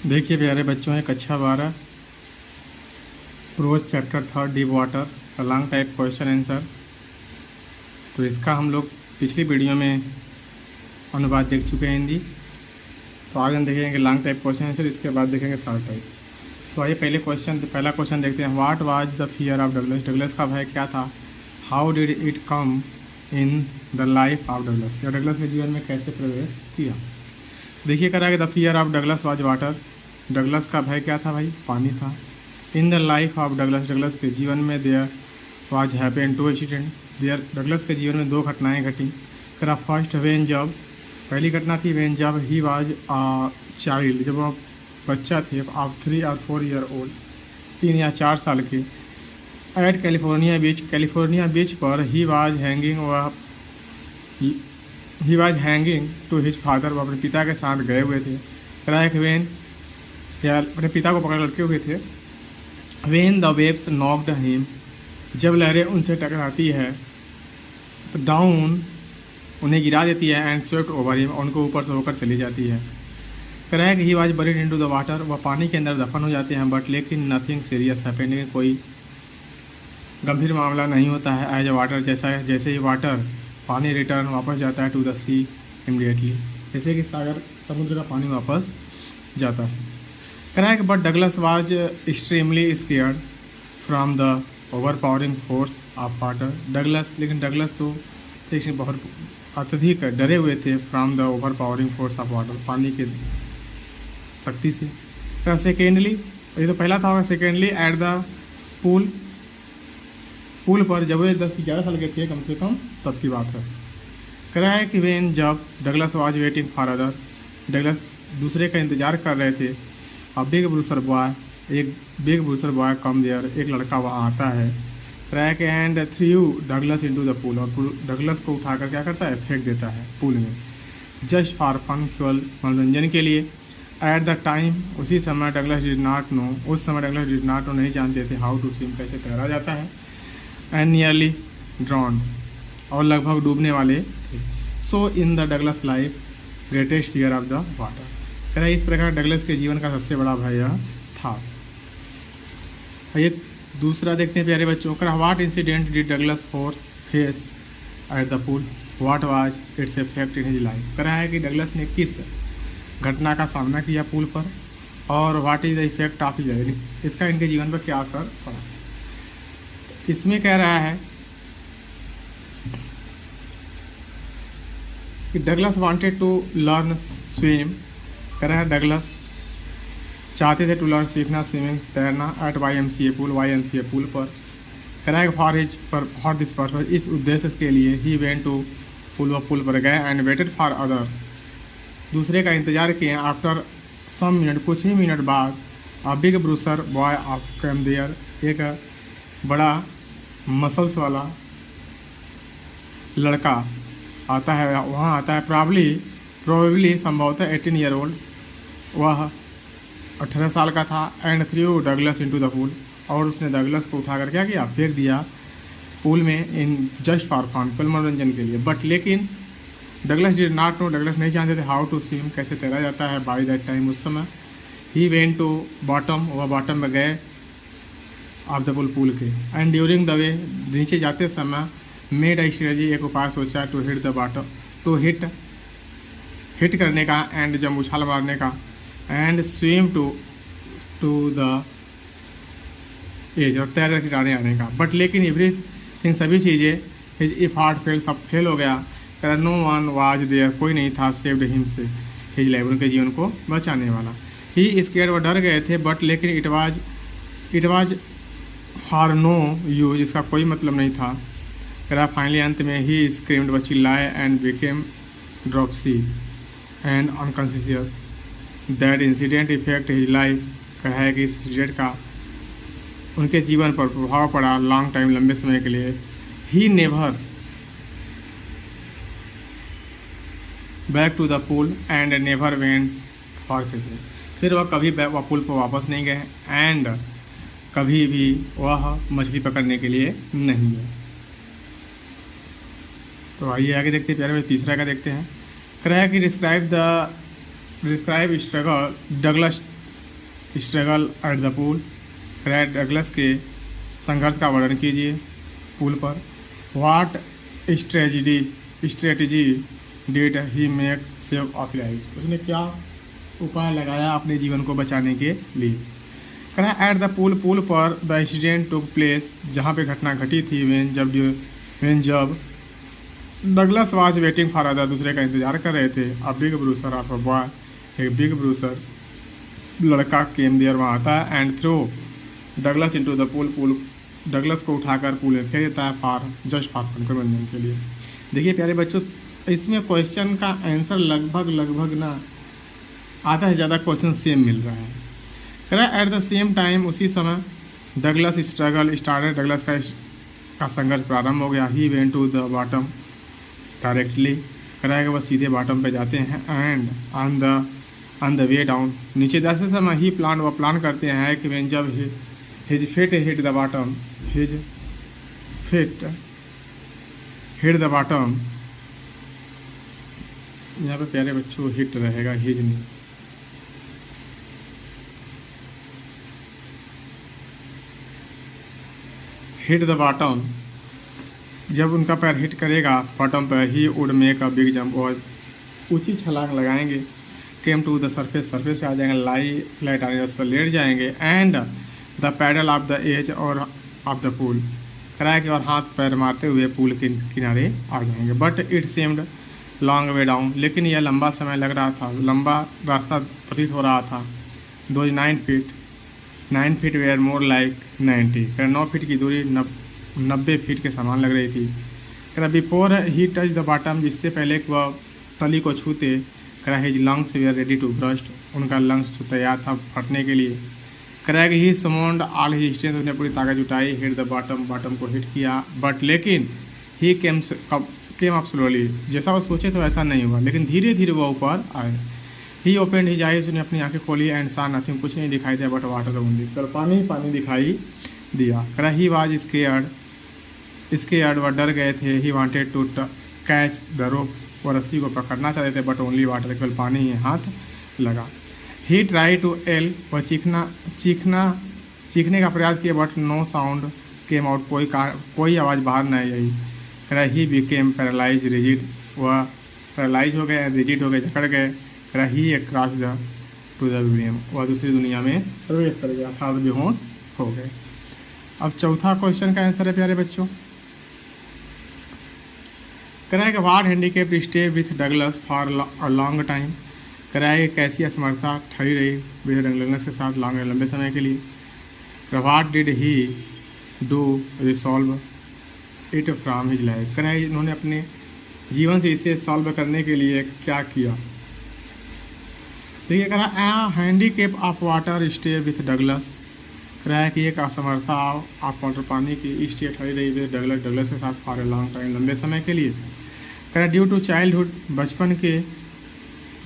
देखिए प्यारे बच्चों, है कक्षा 12 प्रोज चैप्टर 3 डीप वाटर का लॉन्ग टाइप क्वेश्चन आंसर। तो इसका हम लोग पिछली वीडियो में अनुवाद देख चुके हैं हिंदी। तो आज हम देखेंगे लॉन्ग टाइप क्वेश्चन आंसर, इसके बाद देखेंगे शॉर्ट टाइप। तो आइए पहला क्वेश्चन देखते हैं। What was the fear of Douglas? Douglas का भय क्या था? How did it come in the life of Douglas? या डगलस के जीवन में कैसे प्रवेश किया? देखिए करा कि the fear of Douglas was water. Douglas का भय क्या था भाई? पानी था। In the life of Douglas, Douglas के जीवन में there was happen two incident. There Douglas के जीवन में दो घटनाएं घटी। करा फर्स्ट वेन जब, पहली घटना थी वेन जब ही वाज अ चाइल्ड, जब वह बच्चा थे ऑफ 3 और 4 ईयर ओल्ड, 3 या 4 साल के। At California beach, California beach पर he was hanging to his father, वो अपने पिता के साथ गए हुए थे। कराइक वेन, या अपने पिता को पकड़ लटके हुए थे। When the waves knocked him, जब लहरें उनसे टकराती है तो डाउन, उन्हें गिरा देती है। एंड स्वेप्ट ओवर हिम, उनको ऊपर से होकर चली जाती है। कराइक he was buried into the water, वह पानी के अंदर दफन हो जाते हैं। बट लेकिन नथिंग सीरियस हैपेंड, लेकिन कोई गंभीर मामला नहीं होता है। एज ए वाटर, जैसे ही वाटर पानी रिटर्न वापस जाता है टू द सी इमीडिएटली, जैसे कि समुद्र का पानी वापस जाता है। कराइक but Douglas was extremely scared from the overpowering force of water. लेकिन डगलस तो देखिए बहुत अत्यधिक डरे हुए थे from the overpowering force of water, पानी के शक्ति से। सेकेंडली, ये तो पहला था। सेकेंडली एट द पुल पर, जब वे 10-11 साल के थे कम से कम, तब की बात है। करा है कि वेन जब Douglas was waiting for other, Douglas दूसरे का इंतजार कर रहे थे। अब big bruiser boy come there, एक लड़का वहाँ आता है। Track and through Douglas into the pool, और डगलस को उठाकर क्या करता है? फेंक देता है पूल में। जस्ट फॉर फन, केवल मनोरंजन के लिए। एट द टाइम, उसी समय डगलस डिड नॉट नो, उस समय डगलस डिड नॉट नो, नहीं जानते थे हाउ टू स्विम, कैसे तैरा जाता है। एंड नियरली ड्रॉन, और लगभग डूबने वाले थे। So in the Douglas life greatest fear of the water. कह इस प्रकार डगलस के जीवन का सबसे बड़ा भय यह था। ये दूसरा देखते हैं प्यारे बच्चों का। What incident did Douglas face at the pool? What was its effect in his life? करा है कि डगलस ने किस घटना का सामना किया पूल पर, और what is the effect of his life, इसका इनके जीवन पर क्या असर पड़ा। इसमें कह रहा है कि Douglas wanted to learn swim. कह रहा है डगलस चाहते थे टू लर्न, सीखना, स्विमिंग, तैरना। एट YMCA पूल पर। कह रहा है फॉर दिस पर्पज, इस उद्देश्य के लिए ही वेंट टू पूल पर गए। एंड वेटेड फॉर अदर, दूसरे का इंतजार किए। आफ्टर सम मिनट, कुछ ही मिनट बाद, a big bruiser boy of came there, एक बड़ा मसल्स वाला लड़का आता है, वहाँ आता है। प्रोबेबली संभवतः 18 ईयर ओल्ड, वह 18 साल का था। And through Douglas into the pool, और उसने डगलस को उठाकर क्या किया? फेंक दिया पूल में। इन जस्ट फॉर फन, केवल मनोरंजन के लिए। बट लेकिन Douglas did not know, Douglas नहीं जानते थे हाउ टू स्विम, कैसे तैरा जाता है। बाय दैट टाइम, उस समय। ही वेंट टू बॉटम, वह बॉटम में गए ऑफ द पूल के। एंड ड्यूरिंग द वे, नीचे जाते समय, मेड अ स्ट्रेटजी, एक उपाय सोचा to hit the bottom, to hit करने का। एंड जब उछाल मारने का। And swim to the edge, और तैर के किनारे आने का। बट लेकिन एवरीथिंग, सभी चीज़ें, हिज इफ हार्ट फेल, सब फेल हो गया। नो वन वाज देयर, कोई नहीं था। सेव्ड हिम से, हिज लाइफ, उनके जीवन को बचाने वाला। ही स्केयर, वो डर गए थे। बट लेकिन it was for no use, इसका कोई मतलब नहीं था। करा फाइनली, अंत में, ही स्क्रीम्ड, वो चिल्लाए। And became dropsy and unconscious. That incident effect his life, कहा है कि इस इंसिडेंट का उनके जीवन पर प्रभाव पड़ा लॉन्ग टाइम, लंबे समय के लिए। He never back to the pool and never went for fishing, फिर वह कभी पूल पर वापस नहीं गए। एंड कभी भी वह मछली पकड़ने के लिए नहीं गए। तो आइए आगे देखते हैं। प्यारे तीसरा का देखते हैं। कह रहा है कि describe struggle Douglas struggle eight the pool, Douglas के संघर्ष का वर्णन कीजिए पूल पर। What strategy did he make save of life, उसने क्या उपाय लगाया अपने जीवन को बचाने के लिए। कह एट द पूल, पूल पर द इंसिडेंट टुक प्लेस, जहाँ पे घटना घटी थी वेन जब Douglas was waiting for other, दूसरे का इंतजार कर रहे थे। A big bruiser of a boy, एक बिग ब्रूसर लड़का केम देयर वहाँ आता है and throw Douglas into the pool, pool Douglas को उठाकर पूल में फेंक देता है फॉर जस्ट फॉर मनोरंजन के लिए। देखिए प्यारे बच्चों, इसमें क्वेश्चन का आंसर लगभग ना आधा से ज़्यादा क्वेश्चन सेम मिल रहा है। कह रहा है एट द सेम टाइम, उसी समय डगलस स्ट्रगल स्टार्टेड, डगलस का संघर्ष प्रारंभ हो गया। He went to the bottom directly, कह रहा है कि वह सीधे बॉटम पे जाते हैं। And on the way down, नीचे जाते समय ही वह प्लान करते हैं कि वेन जब his fit hit the bottom, his fit hit the bottom, यहाँ पे प्यारे बच्चों हिट रहेगा, हिज नहीं। हिट द बॉटम, जब उनका पैर हिट करेगा बॉटम पर, he would make a big jump, और ऊंची छलांग लगाएंगे। Came to the surface, surface पे आ जाएंगे, लाइट आने उस पर लेट जाएंगे। And the paddle of the edge और ऑफ द पूल, कराया कि और हाथ पैर मारते हुए पूल के किनारे आ जाएंगे। But it सेम्ड long way down, लेकिन यह लंबा समय लग रहा था, लंबा रास्ता प्रतीत हो रहा था। दो 9 feet where more like 90, 9 feet की दूरी 90 फीट के समान लग रही थी। करा before he touch the bottom, जिससे पहले वह तली को छूते, करा his lungs were ready to burst, उनका लंग्स तैयार था फटने के लिए। करा कि ही समोन्ड ऑल ही स्ट्रेंथ, उसने पूरी ताकत जुटाई। हिट द बॉटम, बॉटम को हिट किया। बट लेकिन ही केम अप स्लोली, जैसा वो सोचे तो ऐसा नहीं हुआ, लेकिन धीरे धीरे वो ऊपर आए। ही ओपनड हिज आइज, उसने अपनी आंखें खोली। एंड सा नथिंग, कुछ नहीं दिखाई दिया बट वाटर ओनली, पर पानी दिखाई दिया। करा ही वाज स्केयर्ड, वह डर गए थे। He wanted to catch the rope, वो रस्सी को पकड़ना चाहते थे, बट ओनली वाटर, केवल पानी ही हाथ लगा। ही ट्राई टू एल, वह चीखने का प्रयास किया, but no sound came out, कोई आवाज़ बाहर नहीं आई। करा ही बिकेम पैरालाइज रिजिड, वह पैरालाइज हो गए, रिजिड हो गए, जकड़ गए। करा he cross the to the medium, वह दूसरी दुनिया में प्रवेश कर गया, अर्थात बेहोश हो गए। अब चौथा क्वेश्चन का आंसर है प्यारे बच्चों, कराए कि ward handicap stay with Douglas for a long time, कराए कैसी असमर्थता ठहरी रही विथ डगलस के साथ लंबे समय के लिए। What did he do resolve it from his life, कराए इन्होंने अपने जीवन से इसे सॉल्व करने के लिए क्या किया। देखिए करा a handicap of water stay with Douglas, कराया कि एक असमर्थता ऑफ वाटर, पानी की स्टे ठहरी रही विथ डगलस के साथ फॉर ए लॉन्ग टाइम, लंबे समय के लिए। करा ड्यू टू चाइल्डहुड, बचपन के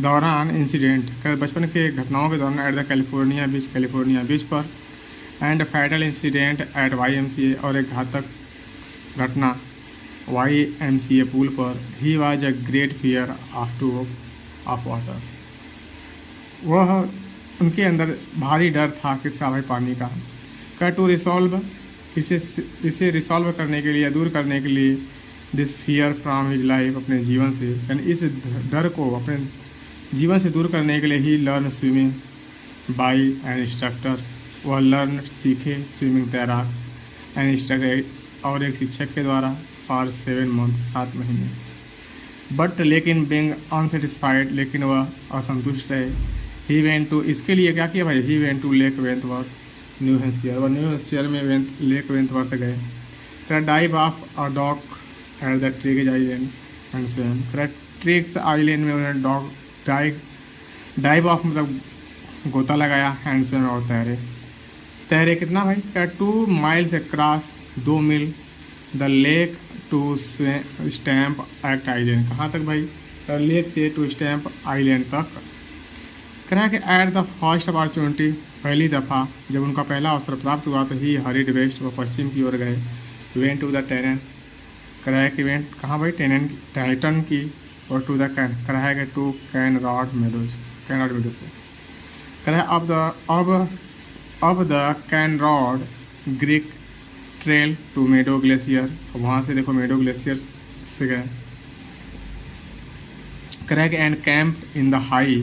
दौरान इंसिडेंट, बचपन के घटनाओं के दौरान एट द कैलिफोर्निया बीच पर। And fatal incident at YMCA, और एक घातक घटना YMCA पुल पर। He was a great fear of water, वह उनके अंदर भारी डर था किसका, भाई पानी का। कर टू रिसॉल्व, इसे रिसॉल्व करने के लिए, दूर करने के लिए, this fear from his life, अपने जीवन से, यानी इस डर को अपने जीवन से दूर करने के लिए he learn swimming by an instructor, वह लर्न सीखे स्विमिंग तैराक एन इंस्ट्रक्टर, और एक शिक्षक के द्वारा फॉर 7 मंथ 7 महीने। बट लेकिन बीइंग अनसेटिस्फाइड, लेकिन वह असंतुष्ट रहे। ही वेंट टू, इसके लिए क्या किया भाई, he went to Lake Wentworth, New Hampshire, वह न्यू हैम्पशायर में लेक वेंथवर्थ गए। करा dive off a dock at the Triggs Island and swim, करा ट्रिग्स आइलैंड में उन्होंने डाइव ऑफ मतलब गोता लगाया, हैंड स्विम और तैरे कितना भाई, करा 2 miles अक्रॉस, 2 मील, the lake to Stamp Act Island, कहाँ तक भाई, लेक से टू स्टैम्प आइलैंड तक। करा कि एट द फर्स्ट अपॉर्चुनिटी, पहली दफ़ा जब उनका पहला अवसर प्राप्त हुआ तो ही हरिड वेस्ट, वो पश्चिम की ओर गए। वेंट टू द टेनेंट, कराया कि वेंट कहाँ भाई, टाइटन की, और टू द कैन, कराया कि टू कैन रॉड मेडोज से। कह रहा है अब the Conrad creek trail to Meadow Glacier, वहाँ से देखो मेडो ग्लेशियर से गए। कह रहा है कि and camp in the high,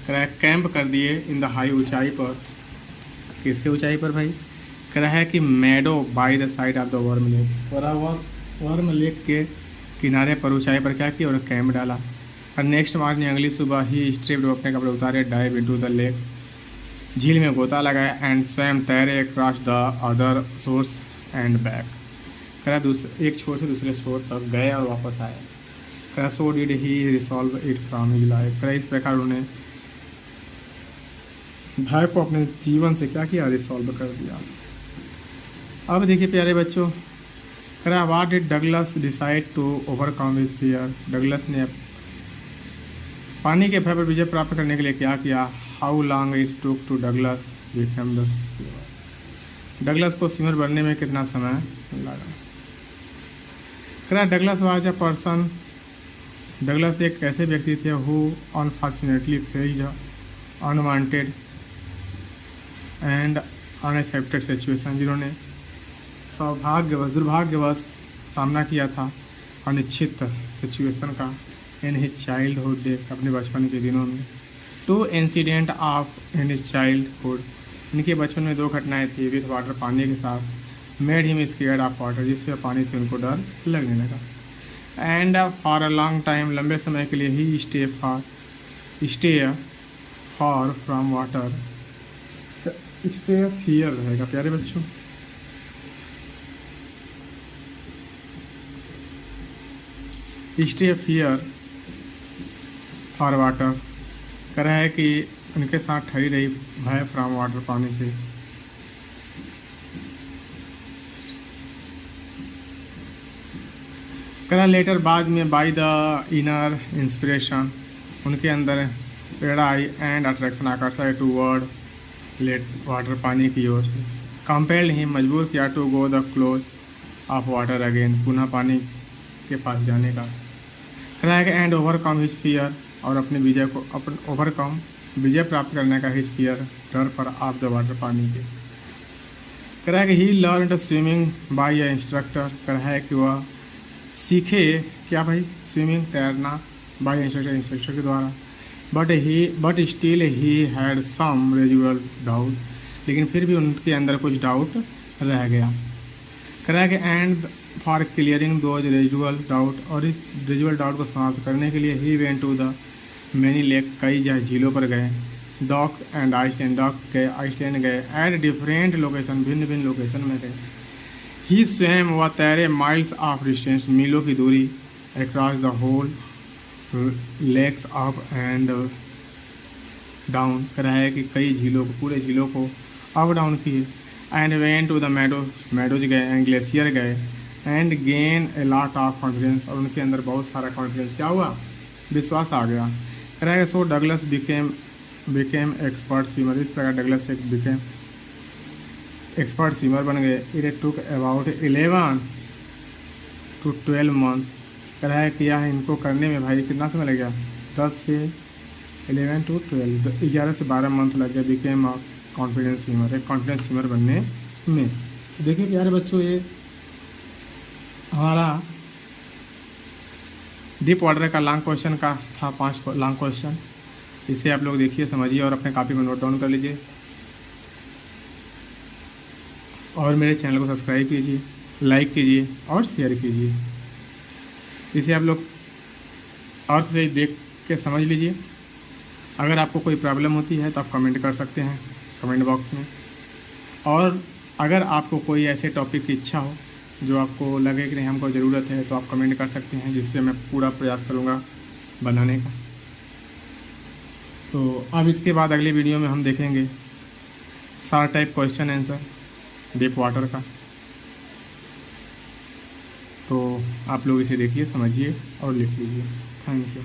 कह रहा है कैंप कर दिए इन द हाई, ऊंचाई पर। किसके ऊंचाई पर भाई? कह रहा है कि meadow by the side of the Warm Lake, Warm Lake के किनारे पर ऊंचाई पर क्या किया और कैंप डाला। और नेक्स्ट मॉर्निंग अगली सुबह ही स्ट्रिप्ड, अपने कपड़े उतारे, डाइव इनटू द लेक, झील में गोता लगाया, एंड स्वयं तैरे across the other source and back. कह रहा एक छोर से दूसरे छोर तक गए और वापस आए। कह रहा so did he resolve it from his life, कह रहा इस प्रकार उन्होंने भय को अपने जीवन से क्या किया, रिसॉल्व कर दिया। अब देखिए प्यारे बच्चों, कह रहा what did Douglas decide to overcome his fear, डगलस ने पानी के भय पर विजय प्राप्त करने के लिए क्या किया। How long it took to Douglas become the swimmer, Douglas को स्विमर बनने में कितना समय लगा। कह रहा Douglas was a person, Douglas एक ऐसे व्यक्ति थे who unfortunately faced unwanted and unexpected situation, जिन्होंने दुर्भाग्यवश सामना किया था अनिश्चित सिचुएशन का इन हिज चाइल्डहुड डेज, अपने बचपन के दिनों में। Two incident of in his childhood, इनके बचपन में दो घटनाएं थी विथ वाटर, पानी के साथ, made him scared of water, जिससे पानी से उनको डर लगने लगा। And for a long time, लंबे समय के लिए he stay for from water, stay fear रहेगा प्यारे बच्चों। स्टे फियर फॉर वाटर, कह रहा है कि उनके साथ ठहरी रही भय फ्रॉम वाटर, पानी से। कह रहा लेटर बाद में बाय द इनर इंस्पिरेशन, उनके अंदर प्रेरणा आई एंड अट्रैक्शन, आकर्षण टूवर्ड लेट वाटर, पानी की ओर से। कंपेल्ड हिम, मजबूर किया to go the close of water again, पुनः पानी के पास जाने का। कह रहा है कि एंड ओवरकम हिज फियर, और अपने विजय प्राप्त करने का हिज फियर, डर पर ऑफ द वाटर, पानी के। कह रहा है कि ही लर्न स्विमिंग बाय अ इंस्ट्रक्टर, कह रहा है कि वह सीखे क्या भाई, स्विमिंग तैरना, बाय इंस्ट्रक्टर के द्वारा। But still he had some residual doubt, लेकिन फिर भी उनके अंदर कुछ डाउट रह गया। कह रहा है कि and for clearing those residual doubt, और इस रेजुअल डाउट को समाप्त करने के लिए he went to the many lake, कई झीलों पर गए, डॉक्स एंड आइसलैंड, डॉक गए, आइसलैंड गए, एट डिफरेंट लोकेशन, भिन्न भिन्न लोकेशन में गए। ही स्वयं व तैरे माइल्स ऑफ डिस्टेंस, मीलों की दूरी, across the whole lakes up and down, कह रहा है कि कई झीलों को, पूरे झीलों को अप डाउन किए। And went to the meadows गए, एंड ग्लेशियर गए, and gain a lot of confidence, और उनके अंदर बहुत सारा कॉन्फिडेंस क्या हुआ, विश्वास आ गया। कह रहा है सो डगलस बिकेम एक्सपर्ट स्विमर, इस प्रकार डगलस एक बिकेम एक्सपर्ट स्विमर बन गए। It took about 11 to 12 month, कह रहा है कि यह इनको करने में भाई कितना समय लग गया, 10 से 11 to 12, 11 से 12 मंथ लग गया बिकेम अ कॉन्फिडेंस स्विमर, एक कॉन्फिडेंस स्विमर बनने में। देखिए प्यारे बच्चों, ये हमारा डीप वाटर का लॉन्ग क्वेश्चन का था, 5 लॉन्ग क्वेश्चन। इसे आप लोग देखिए, समझिए और अपने कॉपी में नोट डाउन कर लीजिए, और मेरे चैनल को सब्सक्राइब कीजिए, लाइक कीजिए और शेयर कीजिए। इसे आप लोग अर्थ से देख के समझ लीजिए। अगर आपको कोई प्रॉब्लम होती है तो आप कमेंट कर सकते हैं कमेंट बॉक्स में, और अगर आपको कोई ऐसे टॉपिक की इच्छा हो जो आपको लगे कि नहीं हमको ज़रूरत है, तो आप कमेंट कर सकते हैं, जिस पे मैं पूरा प्रयास करूँगा बनाने का। तो अब इसके बाद अगले वीडियो में हम देखेंगे सार type question answer deep water का। तो आप लोग इसे देखिए, समझिए और लिख लीजिए। Thank you.